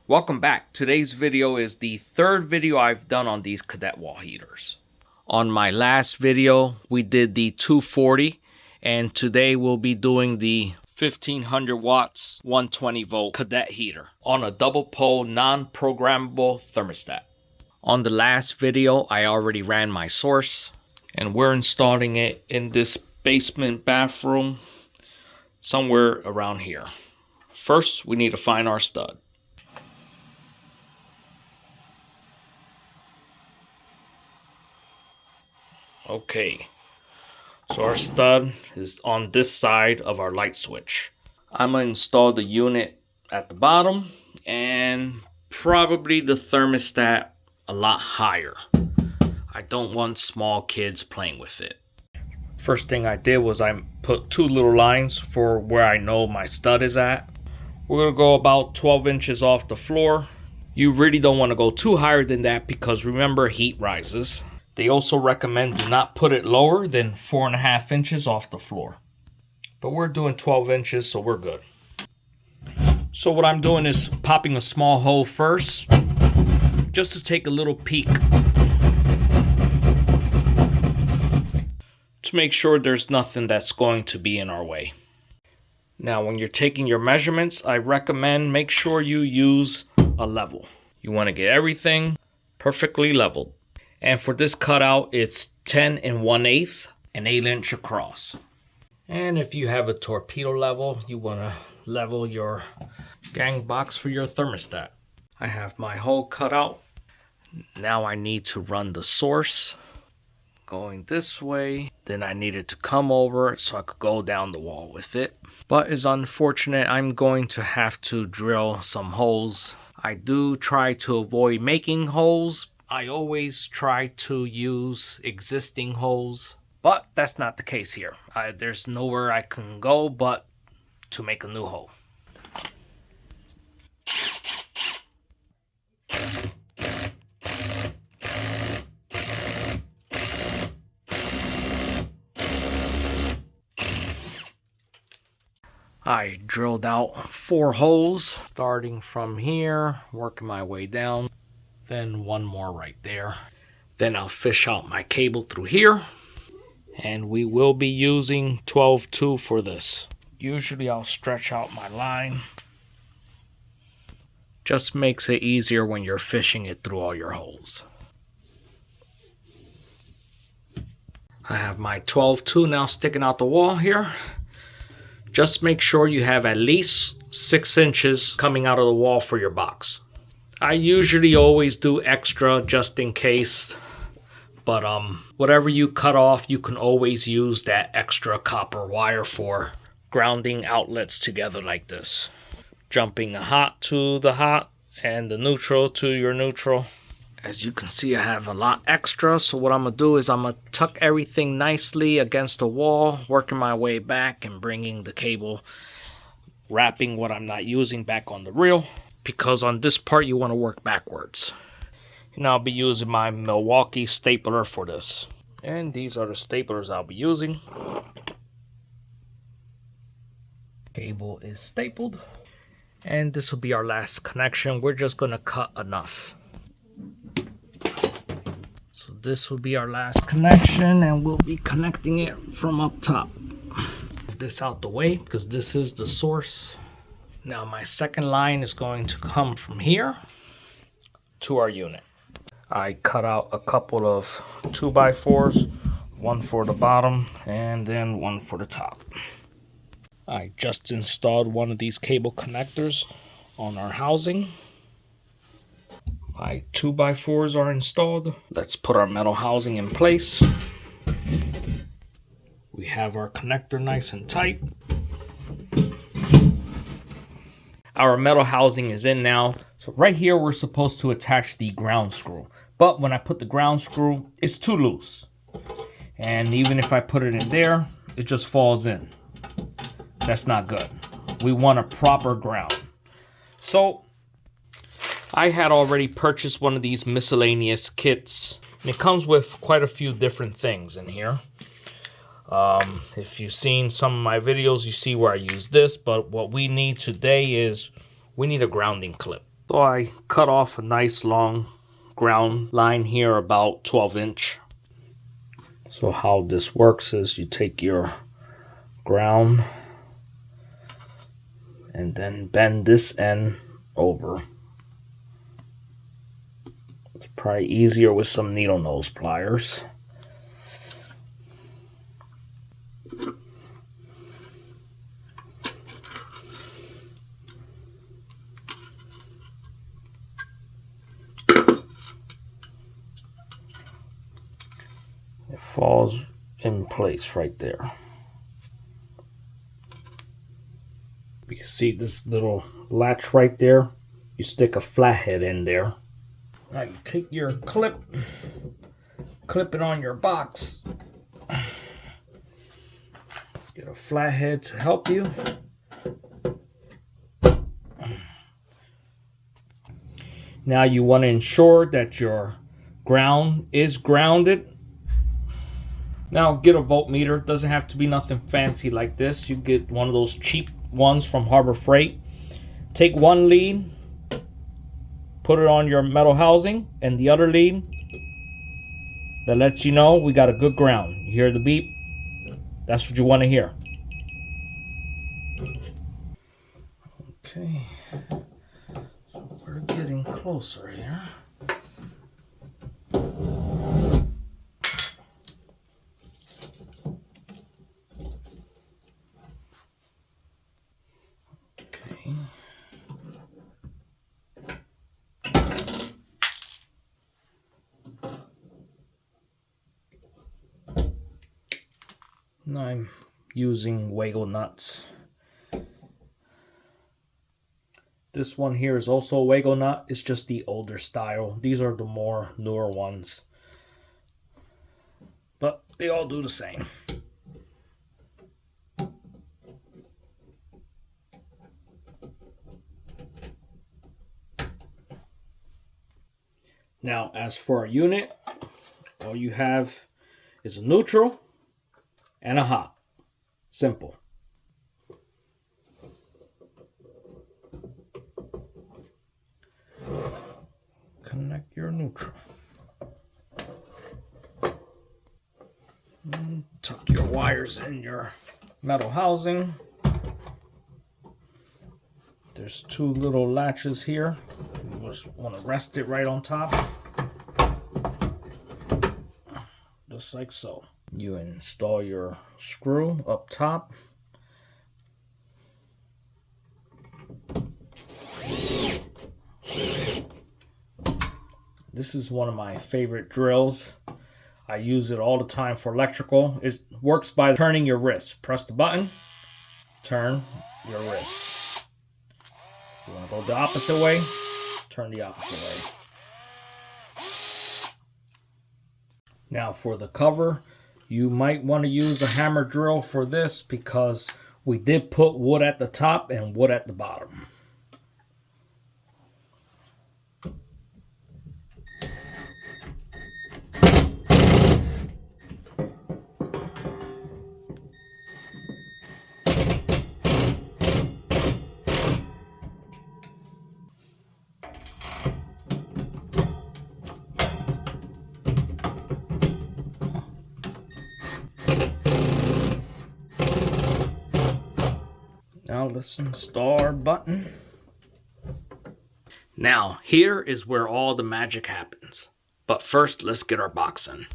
Welcome back. Today's video is the third video I've done on these Cadet Wall Heaters. On my last video, we did the 240, and today we'll be doing the 1500 watts 120 volt Cadet Heater on a double pole non-programmable thermostat. On the last video, I already ran my source, and we're installing it in this basement bathroom somewhere around here. First, we need to find our stud. Okay, so our stud is on this side of our light switch. I'm going to install the unit at the bottom and probably the thermostat a lot higher. I don't want small kids playing with it. First thing I did was I put two little lines for where I know my stud is at. We're going to go about 12 inches off the floor. You really don't want to go too higher than that because remember, heat rises. They also recommend do not put it lower than 4.5 inches off the floor. But we're doing 12 inches, so we're good. So what I'm doing is popping a small hole first, just to take a little peek. To make sure there's nothing that's going to be in our way. Now when you're taking your measurements, I recommend make sure you use a level. You want to get everything perfectly leveled. And for this cutout, it's 10 1/8, an 8-inch across. And if you have a torpedo level, you want to level your gang box for your thermostat. I have my hole cut out. Now I need to run the source going this way. Then I needed to come over so I could go down the wall with it. But it's unfortunate, I'm going to have to drill some holes. I do try to avoid making holes. I always try to use existing holes, but that's not the case here. There's nowhere I can go but to make a new hole. I drilled out 4 holes, starting from here, working my way down. Then one more right there. Then I'll fish out my cable through here. And we will be using 12-2 for this. Usually I'll stretch out my line. Just makes it easier when you're fishing it through all your holes. I have my 12-2 now sticking out the wall here. Just make sure you have at least 6 inches coming out of the wall for your box. I usually always do extra just in case, but whatever you cut off, you can always use that extra copper wire for grounding outlets together like this. Jumping the hot to the hot and the neutral to your neutral. As you can see, I have a lot extra, so what I'm going to do is I'm going to tuck everything nicely against the wall, working my way back and bringing the cable, wrapping what I'm not using back on the reel. Because on this part you want to work backwards. And I'll be using my Milwaukee stapler for this. And these are the staplers I'll be using. Cable is stapled. And this will be our last connection. We're just going to cut enough. So this will be our last connection and we'll be connecting it from up top. Move this out the way because this is the source. Now my second line is going to come from here to our unit. I cut out a couple of 2x4s, one for the bottom and then one for the top. I just installed one of these cable connectors on our housing. My 2x4s are installed. Let's put our metal housing in place. We have our connector nice and tight. Our metal housing is in now. So right here, we're supposed to attach the ground screw. But when I put the ground screw, it's too loose. And even if I put it in there, it just falls in. That's not good. We want a proper ground. So I had already purchased one of these miscellaneous kits. And it comes with quite a few different things in here. If you've seen some of my videos, you see where I use this, but what we need today is we need a grounding clip. So I cut off a nice long ground line here, about 12-inch. So how this works is you take your ground and then bend this end over. It's probably easier with some needle nose pliers. It falls in place right there. You can see this little latch right there. You stick a flathead in there. Now you take your clip it on your box. Get a flathead to help you. Now you want to ensure that your ground is grounded. Now get a voltmeter. It doesn't have to be nothing fancy like this. You get one of those cheap ones from Harbor Freight. Take one lead, put it on your metal housing, and the other lead that lets you know we got a good ground. You hear the beep? That's what you want to hear. Okay, so we're getting closer here. Okay. Now I'm using wiggle nuts. This one here is also a wiggle nut. It's just the older style. These are the more newer ones. But they all do the same. Now, as for a unit, all you have is a neutral and a hot. Simple. Connect your neutral. And tuck your wires in your metal housing. There's two little latches here. You just want to rest it right on top. Just like so. You install your screw up top. This is one of my favorite drills. I use it all the time for electrical. It works by turning your wrist. Press the button, turn your wrist. You want to go the opposite way, turn the opposite way. Now for the cover, you might want to use a hammer drill for this because we did put wood at the top and wood at the bottom. Now let's install our button. Now here is where all the magic happens. But first, let's get our box in.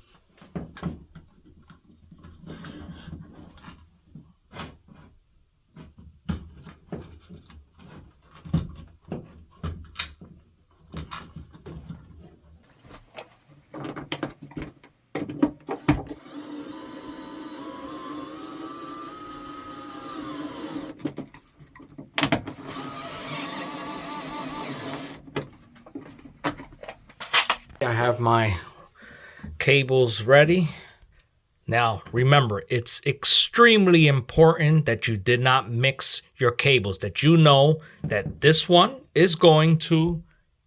I have my cables ready. Now remember, it's extremely important that you did not mix your cables, that you know that this one is going to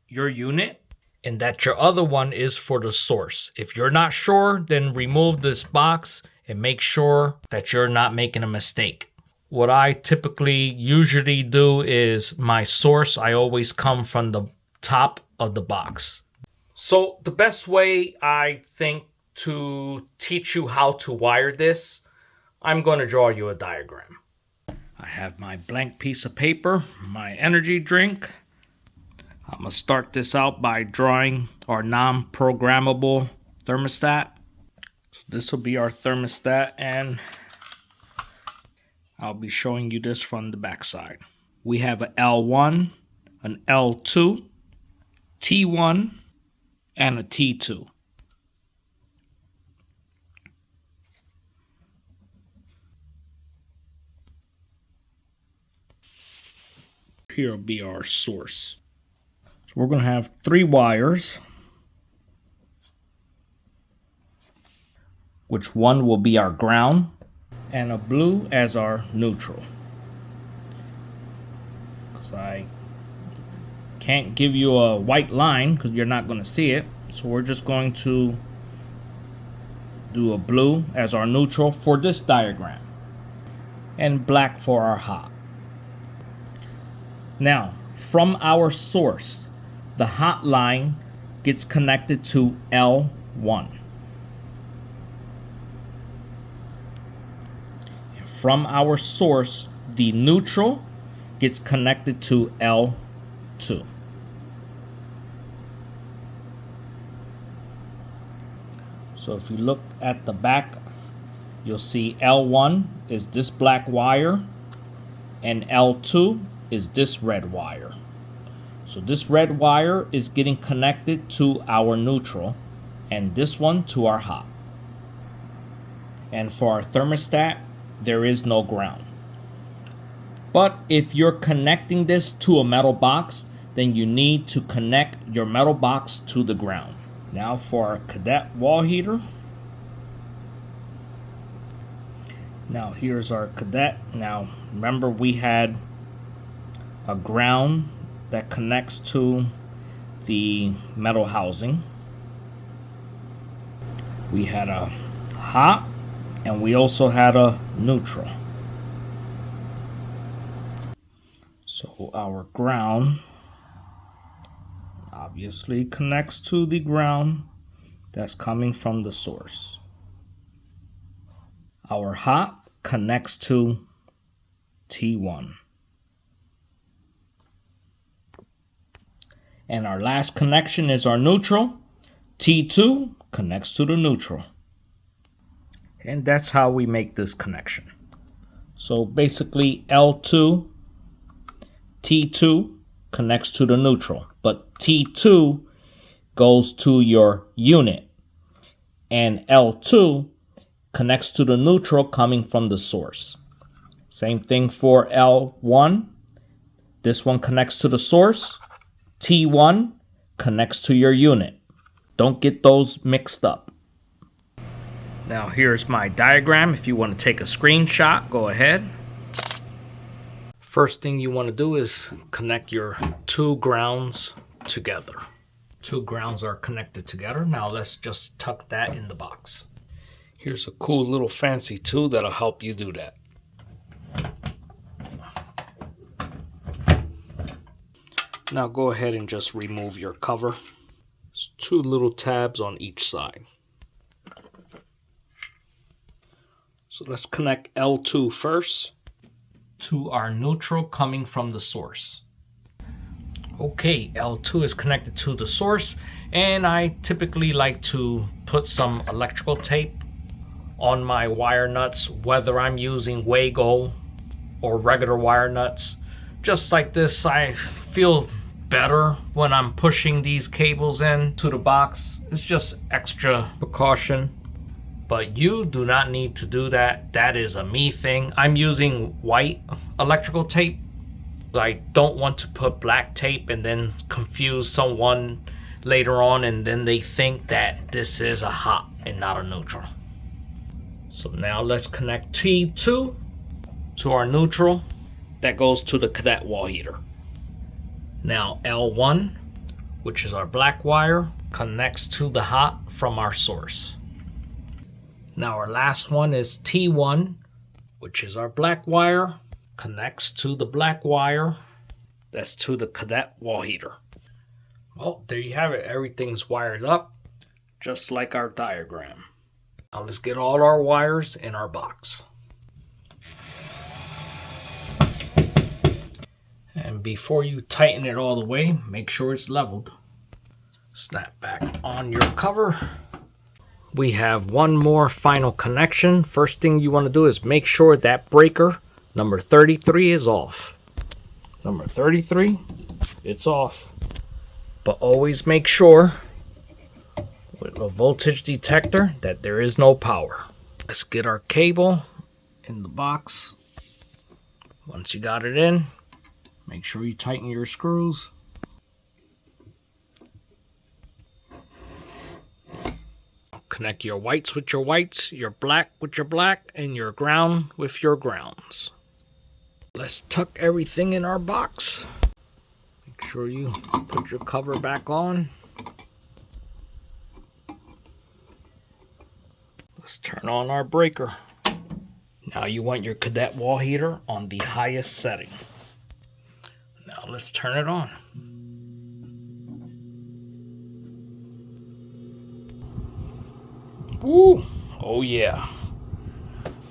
your unit and that your other one is for the source. If you're not sure, then remove this box and make sure that you're not making a mistake. What I typically usually do is my source, I always come from the top of the box. So the best way, I think, to teach you how to wire this, I'm going to draw you a diagram. I have my blank piece of paper, my energy drink. I'm going to start this out by drawing our non-programmable thermostat. So this will be our thermostat, and I'll be showing you this from the back side. We have an L1, an L2, T1, and a T2. Here will be our source. So we're going to have 3 wires, which one will be our ground, and a blue as our neutral. Because I can't give you a white line because you're not going to see it. So we're just going to do a blue as our neutral for this diagram, and black for our hot. Now, from our source, the hot line gets connected to L1. And from our source, the neutral gets connected to L2. So if you look at the back, you'll see L1 is this black wire, and L2 is this red wire. So this red wire is getting connected to our neutral, and this one to our hot. And for our thermostat, there is no ground. But if you're connecting this to a metal box, then you need to connect your metal box to the ground. Now for our Cadet Wall Heater. Now here's our Cadet. Now remember, we had a ground that connects to the metal housing. We had a hot, and we also had a neutral. So our ground obviously connects to the ground that's coming from the source. Our hot connects to T1. And our last connection is our neutral. T2 connects to the neutral. And that's how we make this connection. So basically L2, T2 connects to the neutral, but T2 goes to your unit, and L2 connects to the neutral coming from the source. Same thing for L1. This one connects to the source. T1 connects to your unit. Don't get those mixed up. Now here's my diagram. If you want to take a screenshot, go ahead. First thing you want to do is connect your 2 grounds together. 2 grounds are connected together. Now let's just tuck that in the box. Here's a cool little fancy tool that'll help you do that. Now go ahead and just remove your cover. There's 2 little tabs on each side. So let's connect L2 first to our neutral coming from the source. Okay, L2 is connected to the source, and I typically like to put some electrical tape on my wire nuts, whether I'm using Wago or regular wire nuts. Just like this, I feel better when I'm pushing these cables in to the box. It's just extra precaution, but you do not need to do that. That is a me thing. I'm using white electrical tape. I don't want to put black tape and then confuse someone later on, and then they think that this is a hot and not a neutral. So now let's connect T2 to our neutral that goes to the Cadet Wall Heater. Now L1, which is our black wire, connects to the hot from our source. Now our last one is T1, which is our black wire, connects to the black wire that's to the Cadet Wall Heater. Oh, there you have it. Everything's wired up, just like our diagram. Now let's get all our wires in our box. And before you tighten it all the way, make sure it's leveled. Snap back on your cover. We have one more final connection. First thing you want to do is make sure that breaker number 33 is off. Number 33, it's off. But always make sure with a voltage detector that there is no power. Let's get our cable in the box. Once you got it in, make sure you tighten your screws. Connect your whites with your whites, your black with your black, and your ground with your grounds. Let's tuck everything in our box. Make sure you put your cover back on. Let's turn on our breaker. Now you want your Cadet Wall Heater on the highest setting. Now let's turn it on. Woo! Oh yeah.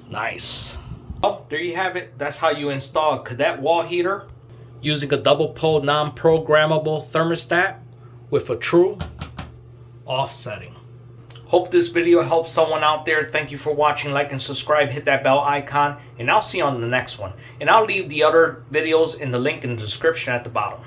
Nice. Oh, there you have it. That's how you install a Cadet Wall Heater using a double pole non-programmable thermostat with a true off setting. Hope this video helps someone out there. Thank you for watching. Like and subscribe. Hit that bell icon. And I'll see you on the next one. And I'll leave the other videos in the link in the description at the bottom.